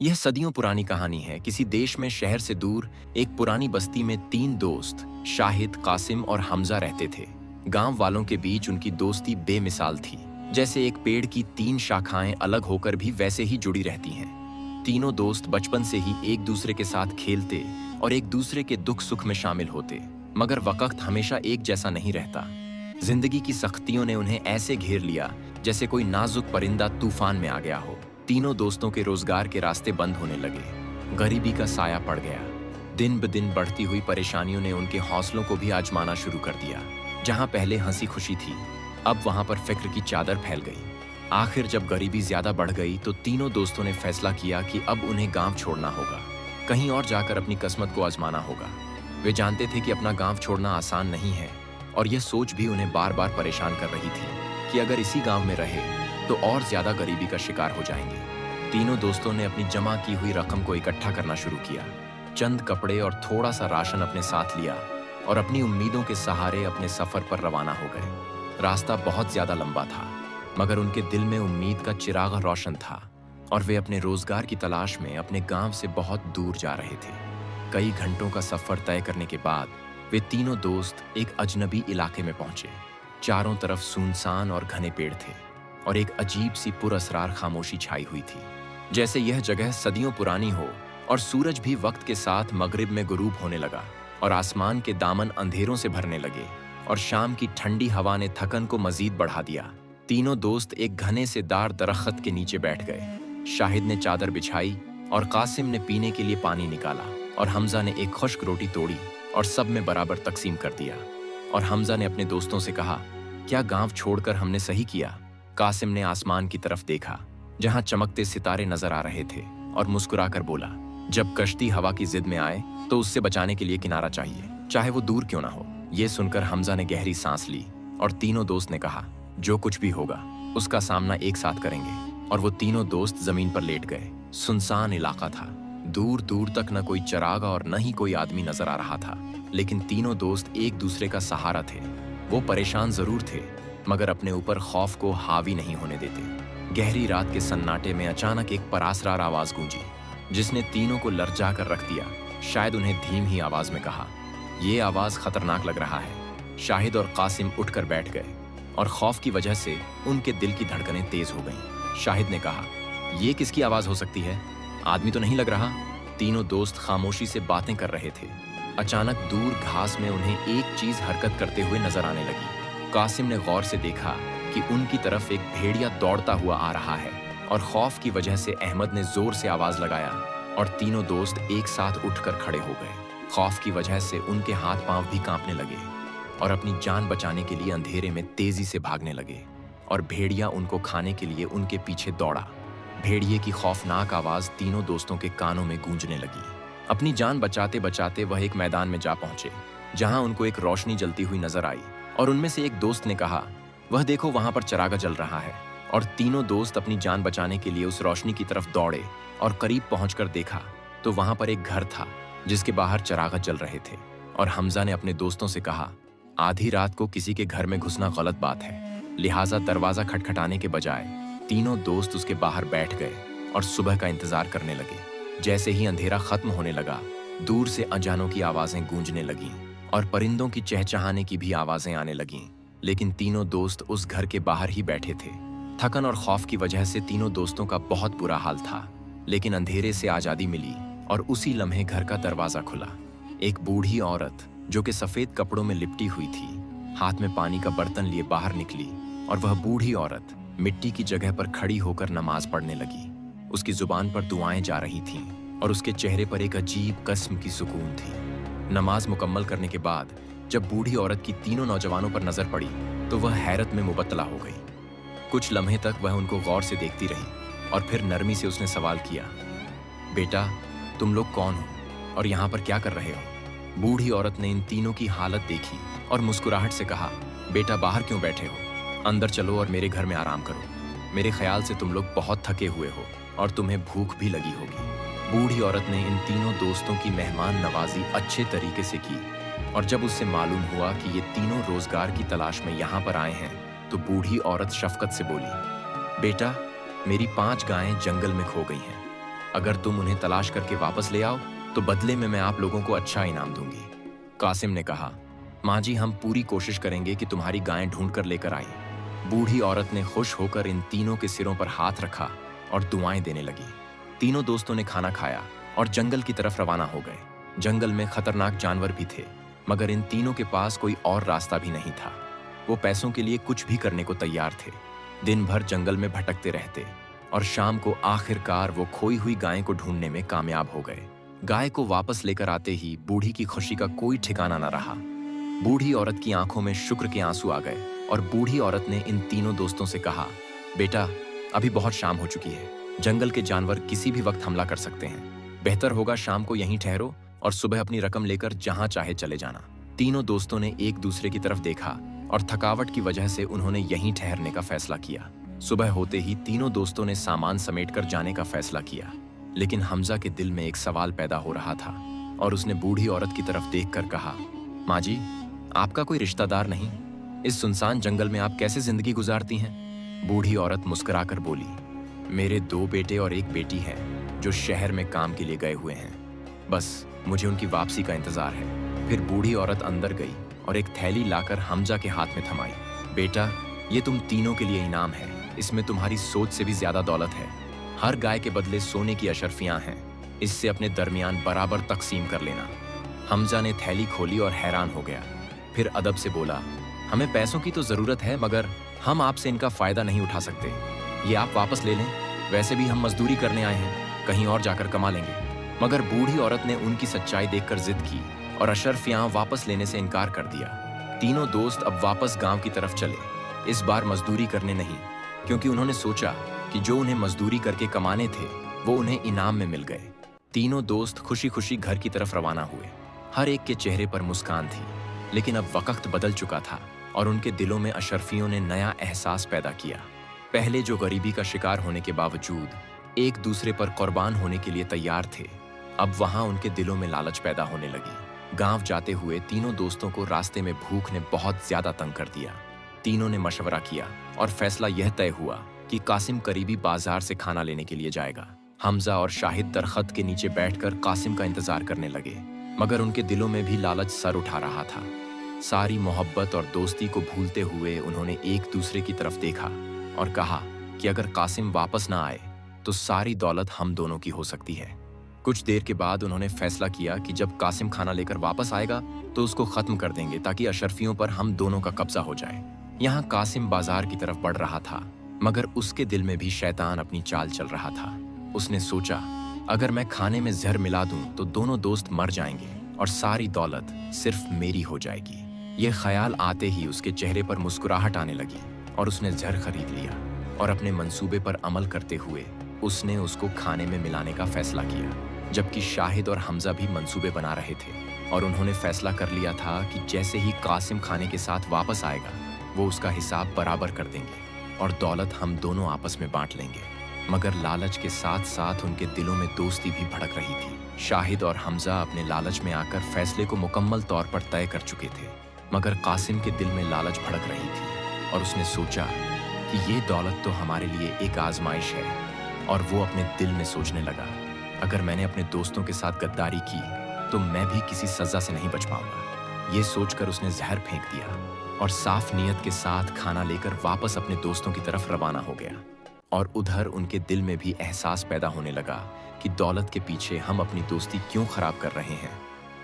यह सदियों पुरानी कहानी है। किसी देश में शहर से दूर एक पुरानी बस्ती में तीन दोस्त शाहिद, कासिम और हमजा रहते थे। गांव वालों के बीच उनकी दोस्ती बेमिसाल थी। जैसे एक पेड़ की तीन शाखाएं अलग होकर भी वैसे ही जुड़ी रहती हैं। तीनों दोस्त बचपन से ही एक दूसरे के साथ खेलते और एक दूसरे के दुख सुख में शामिल होते। मगर वक्त हमेशा एक जैसा नहीं रहता। जिंदगी की सख्तियों ने उन्हें ऐसे घेर लिया जैसे कोई नाजुक परिंदा तूफान में आ गया हो। तीनों दोस्तों के रोजगार के रास्ते बंद होने लगे। गरीबी का साया पड़ गया। दिन ब दिन बढ़ती हुई परेशानियों ने उनके हौसलों को भी आजमाना शुरू कर दिया। जहां पहले हंसी खुशी थी, अब वहां पर फिक्र की चादर फैल गई। आखिर जब गरीबी ज्यादा बढ़ गई तो तीनों दोस्तों ने फैसला किया कि अब उन्हें गांव छोड़ना होगा। कहीं और जाकर अपनी किस्मत को आजमाना होगा। वे जानते थे कि अपना गांव छोड़ना आसान नहीं है, और यह सोच भी उन्हें बार बार परेशान कर रही थी कि अगर इसी गांव में रहे तो और ज्यादा गरीबी का शिकार हो जाएंगे। तीनों दोस्तों ने अपनी जमा की हुई रकम को इकट्ठा करना शुरू किया। चंद कपड़े और थोड़ा सा राशन अपने साथ लिया और अपनी उम्मीदों के सहारे अपने सफर पर रवाना हो गए। रास्ता बहुत ज्यादा लंबा था, मगर उनके दिल में उम्मीद का चिराग रोशन था और वे अपने रोजगार की तलाश में अपने गांव से बहुत दूर जा रहे थे। कई घंटों का सफर तय करने के बाद वे तीनों दोस्त एक अजनबी इलाके में पहुंचे। चारों तरफ सुनसान और घने पेड़ थे और एक अजीब सी पुरअसरार खामोशी छाई हुई थी, जैसे यह जगह सदियों पुरानी हो। और सूरज भी वक्त के साथ मगरिब में गुरूब होने लगा और आसमान के दामन अंधेरों से भरने लगे और शाम की ठंडी हवा ने थकन को मजीद बढ़ा दिया। तीनों दोस्त एक घने से दार दरख्त के नीचे बैठ गए। शाहिद ने चादर बिछाई और कासिम ने पीने के लिए पानी निकाला और हमजा ने एक खुश्क रोटी तोड़ी और सब में बराबर तकसीम कर दिया। और हमजा ने अपने दोस्तों से कहा, क्या गांव छोड़कर हमने सही किया? कासिम ने आसमान की तरफ देखा जहां चमकते सितारे नजर आ रहे थे और मुस्कुराकर बोला, जब कश्ती हवा की जिद में आए तो उससे बचाने के लिए किनारा चाहिए, चाहे वो दूर क्यों ना हो। यह सुनकर हमजा ने गहरी सांस ली और तीनों दोस्त ने कहा, जो कुछ भी होगा उसका सामना एक साथ करेंगे। और वो तीनों दोस्त जमीन पर लेट गए। सुनसान इलाका था। दूर दूर तक न कोई चराग और न ही कोई आदमी नजर आ रहा था, लेकिन तीनों दोस्त एक दूसरे का सहारा थे। वो परेशान जरूर थे, मगर अपने ऊपर खौफ को हावी नहीं होने देते। गहरी रात के सन्नाटे में अचानक एक परासरार आवाज गूंजी, जिसने तीनों को लर्जा कर रख दिया। शायद उन्हें धीम ही आवाज में कहा, यह आवाज खतरनाक लग रहा है। शाहिद और कासिम उठकर बैठ गए और खौफ की वजह से उनके दिल की धड़कनें तेज हो गईं। शाहिद ने कहा, यह किसकी आवाज हो सकती है? आदमी तो नहीं लग रहा। तीनों दोस्त खामोशी से बातें कर रहे थे। अचानक दूर घास में उन्हें एक चीज हरकत करते हुए नजर आने लगी। कासिम ने गौर से देखा कि उनकी तरफ एक भेड़िया दौड़ता हुआ आ रहा है और खौफ की वजह से अहमद ने जोर से आवाज लगाया और तीनों दोस्त एक साथ उठकर खड़े हो गए। खौफ की वजह से उनके हाथ पांव भी कांपने लगे और अपनी जान बचाने के लिए अंधेरे में तेजी से भागने लगे। और भेड़िया उनको खाने के लिए उनके पीछे दौड़ा। भेड़िए की खौफनाक आवाज तीनों दोस्तों के कानों में गूंजने लगी। अपनी जान बचाते बचाते वह एक मैदान में जा पहुंचे, जहां उनको एक रोशनी जलती हुई नजर आई। और उनमें से एक दोस्त ने कहा, वह देखो वहां पर चरागा जल रहा है। और तीनों दोस्त अपनी जान बचाने के लिए उस रोशनी की तरफ दौड़े और करीब पहुंचकर देखा तो वहां पर एक घर था जिसके बाहर चरागा जल रहे थे। और हमजा ने अपने दोस्तों से कहा, आधी रात को किसी के घर में घुसना गलत बात है, लिहाजा दरवाजा खटखटाने के बजाय तीनों दोस्त उसके बाहर बैठ गए और सुबह का इंतजार करने लगे। जैसे ही अंधेरा खत्म होने लगा, दूर से अजानों की आवाजें गूंजने लगीं और परिंदों की चहचहाने की भी आवाजें आने लगीं। लेकिन तीनों दोस्त उस घर के बाहर ही बैठे थे। थकन और खौफ की वजह से तीनों दोस्तों का बहुत बुरा हाल था, लेकिन अंधेरे से आजादी मिली और उसी लम्हे घर का दरवाजा खुला। एक बूढ़ी औरत जो कि सफेद कपड़ों में लिपटी हुई थी, हाथ में पानी का बर्तन लिए बाहर निकली और वह बूढ़ी औरत मिट्टी की जगह पर खड़ी होकर नमाज पढ़ने लगी। उसकी जुबान पर दुआएं जा रही थीं और उसके चेहरे पर एक अजीब किस्म की सुकून थी। नमाज मुकम्मल करने के बाद जब बूढ़ी औरत की तीनों नौजवानों पर नजर पड़ी तो वह हैरत में मुबत्तला हो गई। कुछ लम्हे तक वह उनको गौर से देखती रही और फिर नरमी से उसने सवाल किया, बेटा तुम लोग कौन हो और यहाँ पर क्या कर रहे हो? बूढ़ी औरत ने इन तीनों की हालत देखी और मुस्कुराहट से कहा, बेटा बाहर क्यों बैठे हो? अंदर चलो और मेरे घर में आराम करो। मेरे ख्याल से तुम लोग बहुत थके हुए हो और तुम्हें भूख भी लगी होगी। बूढ़ी औरत ने इन तीनों दोस्तों की मेहमान नवाजी अच्छे तरीके से की और जब उससे मालूम हुआ कि ये तीनों रोजगार की तलाश में यहाँ पर आए हैं तो बूढ़ी औरत शफकत से बोली, बेटा मेरी 5 गायें जंगल में खो गई हैं अगर तुम उन्हें तलाश करके वापस ले आओ तो बदले में मैं आप लोगों को अच्छा इनाम दूंगी। कासिम ने कहा, माँ जी, हम पूरी कोशिश करेंगे कि तुम्हारी गायें ढूंढ कर लेकर आए। बूढ़ी औरत ने खुश होकर इन तीनों के सिरों पर हाथ रखा और दुआएं देने लगी। तीनों दोस्तों ने खाना खाया और जंगल की तरफ रवाना हो गए। जंगल में खतरनाक जानवर भी थे, मगर इन तीनों के पास कोई और रास्ता भी नहीं था। वो पैसों के लिए कुछ भी करने को तैयार थे। दिन भर जंगल में भटकते रहते और शाम को आखिरकार वो खोई हुई गाय को ढूंढने में कामयाब हो गए। गाय को वापस लेकर आते ही बूढ़ी की खुशी का कोई ठिकाना न रहा। बूढ़ी औरत की आंखों में शुक्र के आंसू आ गए और बूढ़ी औरत ने इन तीनों दोस्तों से कहा, बेटा, अभी बहुत शाम हो चुकी है। जंगल के जानवर किसी भी वक्त हमला कर सकते हैं। बेहतर होगा शाम को यहीं ठहरो और सुबह अपनी रकम लेकर जहां चाहे चले जाना। तीनों दोस्तों ने एक दूसरे की तरफ देखा और थकावट की वजह से उन्होंने यहीं ठहरने का फैसला किया। सुबह होते ही तीनों दोस्तों ने सामान समेटकर जाने का फैसला किया, लेकिन हमजा के दिल में एक सवाल पैदा हो रहा था और उसने बूढ़ी औरत की तरफ देखकर कहा, माँ जी, आपका कोई रिश्तेदार नहीं? इस सुनसान जंगल में आप कैसे जिंदगी गुजारती हैं? बूढ़ी औरत मुस्कुराकर बोली, मेरे 2 बेटे और 1 बेटी है जो शहर में काम के लिए गए हुए हैं। बस मुझे उनकी वापसी का इंतजार है। फिर बूढ़ी औरत अंदर गई और एक थैली लाकर हमजा के हाथ में थमाई। बेटा, ये तुम तीनों के लिए इनाम है। इसमें तुम्हारी सोच से भी ज्यादा दौलत है। हर गाय के बदले सोने की अशर्फियां हैं। इससे अपने दरमियान बराबर तकसीम कर लेना। हमजा ने थैली खोली और हैरान हो गया। फिर अदब से बोला, हमें पैसों की तो जरूरत है, मगर हम आपसे इनका फायदा नहीं उठा सकते। ये आप वापस ले लें। वैसे भी हम मजदूरी करने आए हैं, कहीं और जाकर कमा लेंगे। मगर बूढ़ी औरत ने उनकी सच्चाई देखकर जिद की और अशर्फियां वापस लेने से इनकार कर दिया। तीनों दोस्त अब वापस गांव की तरफ चले। इस बार मजदूरी करने नहीं, क्योंकि उन्होंने सोचा कि जो उन्हें मजदूरी करके कमाने थे वो उन्हें इनाम में मिल गए। तीनों दोस्त खुशी खुशी घर की तरफ रवाना हुए। हर एक के चेहरे पर मुस्कान थी, लेकिन अब वक्त बदल चुका था और उनके दिलों में अशर्फियों ने नया एहसास पैदा किया। पहले जो गरीबी का शिकार होने के बावजूद एक दूसरे पर कुर्बान होने के लिए तैयार थे, अब वहां उनके दिलों में लालच पैदा होने लगी। गांव जाते हुए तीनों दोस्तों को रास्ते में भूख ने बहुत ज्यादा तंग कर दिया। तीनों ने मशवरा किया और फैसला यह तय हुआ कि कासिम करीबी बाजार से खाना लेने के लिए जाएगा। हमजा और शाहिद दरख्त के नीचे बैठकर कासिम का इंतजार करने लगे, मगर उनके दिलों में भी लालच सर उठा रहा था। सारी मोहब्बत और दोस्ती को भूलते हुए उन्होंने एक दूसरे की तरफ देखा और कहा कि अगर कासिम वापस ना आए तो सारी दौलत हम दोनों की हो सकती है। कुछ देर के बाद उन्होंने फैसला किया कि जब कासिम खाना लेकर वापस आएगा तो उसको खत्म कर देंगे, ताकि अशर्फियों पर हम दोनों का कब्जा हो जाए। यहाँ कासिम बाजार की तरफ बढ़ रहा था, मगर उसके दिल में भी शैतान अपनी चाल चल रहा था। उसने सोचा, अगर मैं खाने में जहर मिला दूं तो दोनों दोस्त मर जाएंगे और सारी दौलत सिर्फ मेरी हो जाएगी। ये ख्याल आते ही उसके चेहरे पर मुस्कुराहट आने लगी और उसने जहर खरीद लिया और अपने मंसूबे पर अमल करते हुए उसने उसको खाने में मिलाने का फैसला किया। जबकि शाहिद और हमजा भी मंसूबे बना रहे थे और उन्होंने फैसला कर लिया था कि जैसे ही कासिम खाने के साथ वापस आएगा वो उसका हिसाब बराबर कर देंगे और दौलत हम दोनों आपस में बांट लेंगे। मगर लालच के साथ साथ उनके दिलों में दोस्ती भी भड़क रही थी। शाहिद और हमजा अपने लालच में आकर फैसले को मुकम्मल तौर पर तय कर चुके थे, मगर कासिम के दिल में लालच भड़क रही थी और उसने सोचा कि ये दौलत तो हमारे लिए एक आजमाइश है। और वो अपने दिल में सोचने लगा, अगर मैंने अपने दोस्तों के साथ गद्दारी की तो मैं भी किसी सजा से नहीं बच पाऊंगा। ये सोचकर उसने जहर फेंक दिया और साफ नीयत के साथ खाना लेकर वापस अपने दोस्तों की तरफ रवाना हो गया। और उधर उनके दिल में भी एहसास पैदा होने लगा कि दौलत के पीछे हम अपनी दोस्ती क्यों खराब कर रहे हैं,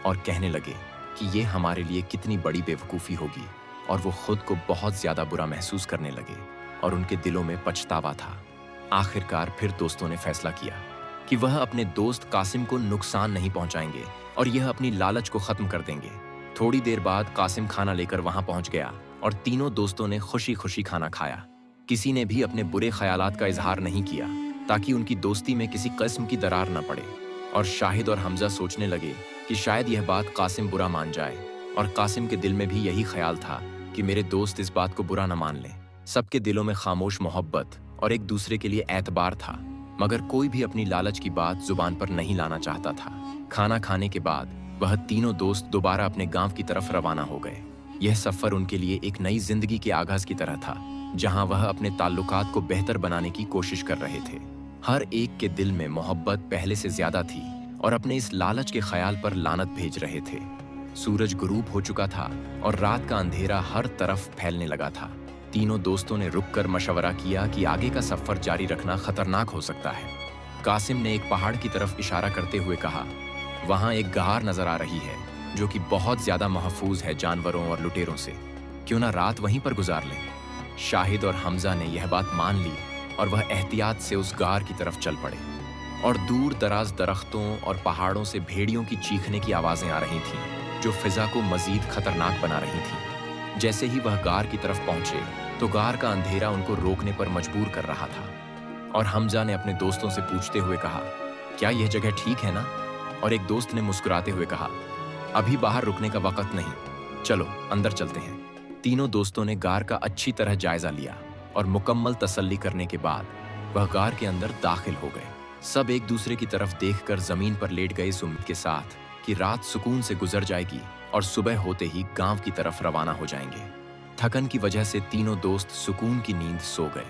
और कहने लगे कि ये हमारे लिए कितनी बड़ी बेवकूफ़ी होगी। और वो खुद को बहुत ज़्यादा बुरा महसूस करने लगे और उनके दिलों में पछतावा था। आखिरकार फिर दोस्तों ने फैसला किया कि वह अपने दोस्त कासिम को नुकसान नहीं पहुंचाएंगे और यह अपनी लालच को खत्म कर देंगे। थोड़ी देर बाद कासिम खाना लेकर वहां पहुंच गया और तीनों दोस्तों ने खुशी खुशी खाना खाया। किसी ने भी अपने बुरे ख्यालात का इजहार नहीं किया, ताकि उनकी दोस्ती में किसी किस्म की दरार न पड़े। और शाहिद और हमजा सोचने लगे कि शायद यह बात कासिम बुरा मान जाए, और कासिम के दिल में भी यही ख्याल था कि मेरे दोस्त इस बात को बुरा न मान लें। सबके दिलों में खामोश मोहब्बत और एक दूसरे के लिए एतबार था, मगर कोई भी अपनी लालच की बात जुबान पर नहीं लाना चाहता था। खाना खाने के बाद वह तीनों दोस्त दोबारा अपने गांव की तरफ रवाना हो गए। यह सफर उनके लिए एक नई जिंदगी के आगाज की तरह था, जहां वह अपने ताल्लुकात को बेहतर बनाने की कोशिश कर रहे थे। हर एक के दिल में मोहब्बत पहले से ज्यादा थी और अपने इस लालच के ख्याल पर लानत भेज रहे थे। सूरज गुरूब हो चुका था और रात का अंधेरा हर तरफ फैलने लगा था। तीनों दोस्तों ने रुककर मशवरा किया कि आगे का सफर जारी रखना खतरनाक हो सकता है। कासिम ने एक पहाड़ की तरफ इशारा करते हुए कहा, वहां एक गहार नजर आ रही है जो कि बहुत ज्यादा महफूज है जानवरों और लुटेरों से। क्यों ना रात वहीं पर गुजार लें। शाहिद और हमजा ने यह बात मान ली और वह एहतियात से उस गार की तरफ चल पड़े। और दूर दराज दरख्तों और पहाड़ों से भेड़ियों की चीखने की आवाजें आ रही थीं, जो फिजा को मजीद खतरनाक बना रही थीं। जैसे ही वह गार की तरफ पहुंचे तो गार का अंधेरा उनको रोकने पर मजबूर कर रहा था। और हमजा ने अपने दोस्तों से पूछते हुए कहा, क्या यह जगह ठीक है ना? और एक दोस्त ने मुस्कुराते हुए कहा, अभी बाहर रुकने का वक्त नहीं, चलो अंदर चलते हैं। तीनों दोस्तों ने गार का अच्छी तरह जायजा लिया और मुकम्मल तसल्ली करने के बाद वह गार के अंदर दाखिल हो गए। सब एक दूसरे की तरफ देखकर जमीन पर लेट गए इस उम्मीद के साथ कि रात सुकून से गुजर जाएगी और सुबह होते ही गांव की तरफ रवाना हो जाएंगे। थकन की वजह से तीनों दोस्त सुकून की नींद सो गए,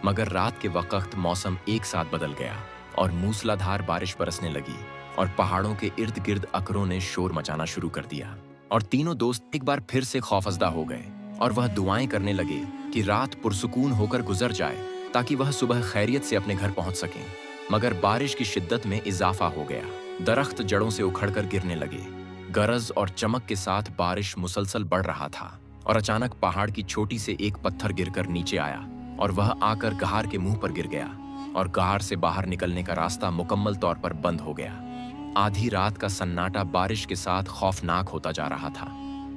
मगर रात के वक्त मौसम एक साथ बदल गया और मूसलाधार बारिश बरसने लगी और पहाड़ों के इर्द गिर्द अकरों ने शोर मचाना शुरू कर दिया। और तीनों दोस्त एक बार फिर से खौफजदा हो गए और वह दुआएं करने लगे कि रात पुरसुकून होकर गुजर जाए ताकि वह सुबह खैरियत से अपने घर पहुंच सकें। मगर बारिश की शिद्दत में इजाफा हो गया। दरख्त जड़ों से उखड़कर गिरने लगे। गरज और चमक के साथ बारिश मुसलसल बढ़ रहा था और अचानक पहाड़ की छोटी से एक पत्थर गिरकर नीचे आया और वह आकर गहार के मुंह पर गिर गया और गहार से बाहर निकलने का रास्ता मुकम्मल तौर पर बंद हो गया। आधी रात का सन्नाटा बारिश के साथ खौफनाक होता जा रहा था,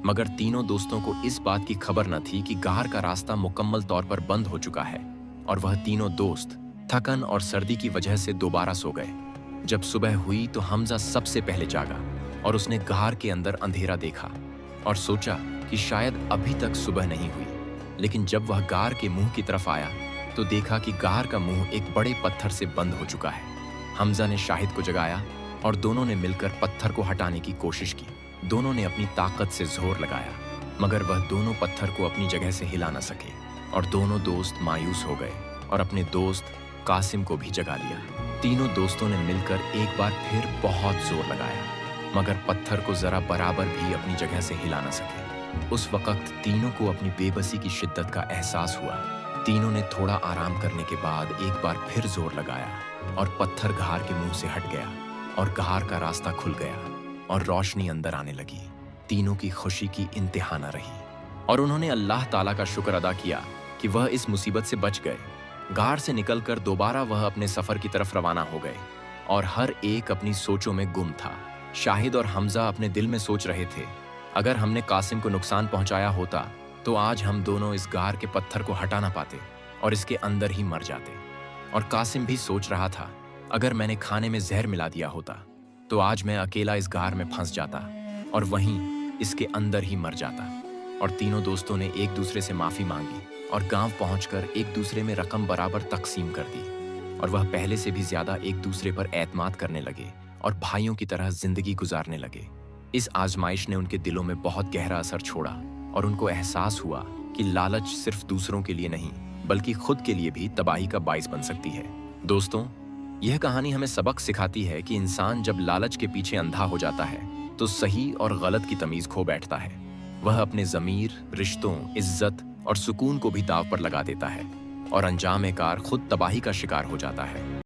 मगर तीनों दोस्तों को इस बात की खबर न थी कि गहार का रास्ता मुकम्मल तौर पर बंद हो चुका है। और वह तीनों दोस्त थकन और सर्दी की वजह से दोबारा सो गए। जब सुबह हुई तो हमजा सबसे पहले जागा और उसने गहार के अंदर अंधेरा देखा और सोचा कि शायद अभी तक सुबह नहीं हुई। लेकिन जब वह गार के मुंह की तरफ आया तो देखा कि गार का मुंह एक बड़े पत्थर से बंद हो चुका है। हमजा ने शाहिद को जगाया और दोनों ने मिलकर पत्थर को हटाने की कोशिश की। दोनों ने अपनी ताकत से जोर लगाया, मगर वह दोनों पत्थर को अपनी जगह से हिला न सके और दोनों दोस्त मायूस हो गए और अपने दोस्त कासिम को भी जगा लिया। तीनों दोस्तों ने मिलकर एक बार फिर बहुत जोर लगाया, मगर पत्थर को जरा बराबर भी अपनी जगह से हिला न सके। उस वक्त तीनों को अपनी बेबसी की शिद्दत का एहसास हुआ। तीनों ने थोड़ा आराम करने के बाद एक बार फिर जोर लगाया और पत्थर गहार के मुंह से हट गया और गहार का रास्ता खुल गया और रोशनी अंदर आने लगी। तीनों की खुशी की इंतहा न रही और उन्होंने अल्लाह ताला का शुक्र अदा किया कि वह इस मुसीबत से बच गए। गार से निकलकर दोबारा वह अपने सफर की तरफ रवाना हो गए और हर एक अपनी सोचों में गुम था। शाहिद और हमजा अपने दिल में सोच रहे थे, अगर हमने कासिम को नुकसान पहुंचाया होता तो आज हम दोनों इस गार के पत्थर को हटा ना पाते और इसके अंदर ही मर जाते। और कासिम भी सोच रहा था, अगर मैंने खाने में जहर मिला दिया होता तो आज मैं अकेला इस गार में फंस जाता और वहीं इसके अंदर ही मर जाता। और तीनों दोस्तों ने एक दूसरे से माफी मांगी और गांव पहुंचकर एक दूसरे में रकम बराबर तकसीम कर दी और वह पहले से भी ज्यादा एक दूसरे पर एतमाद करने लगे और भाइयों की तरह जिंदगी गुजारने लगे। इस आजमाइश ने उनके दिलों में बहुत गहरा असर छोड़ा और उनको एहसास हुआ कि लालच सिर्फ दूसरों के लिए नहीं बल्कि खुद के लिए भी तबाही का बाइस बन सकती है। दोस्तों, यह कहानी हमें सबक सिखाती है कि इंसान जब लालच के पीछे अंधा हो जाता है तो सही और गलत की तमीज खो बैठता है। वह अपने ज़मीर, रिश्तों, इज्जत और सुकून को भी दांव पर लगा देता है और अंजाम कार खुद तबाही का शिकार हो जाता है।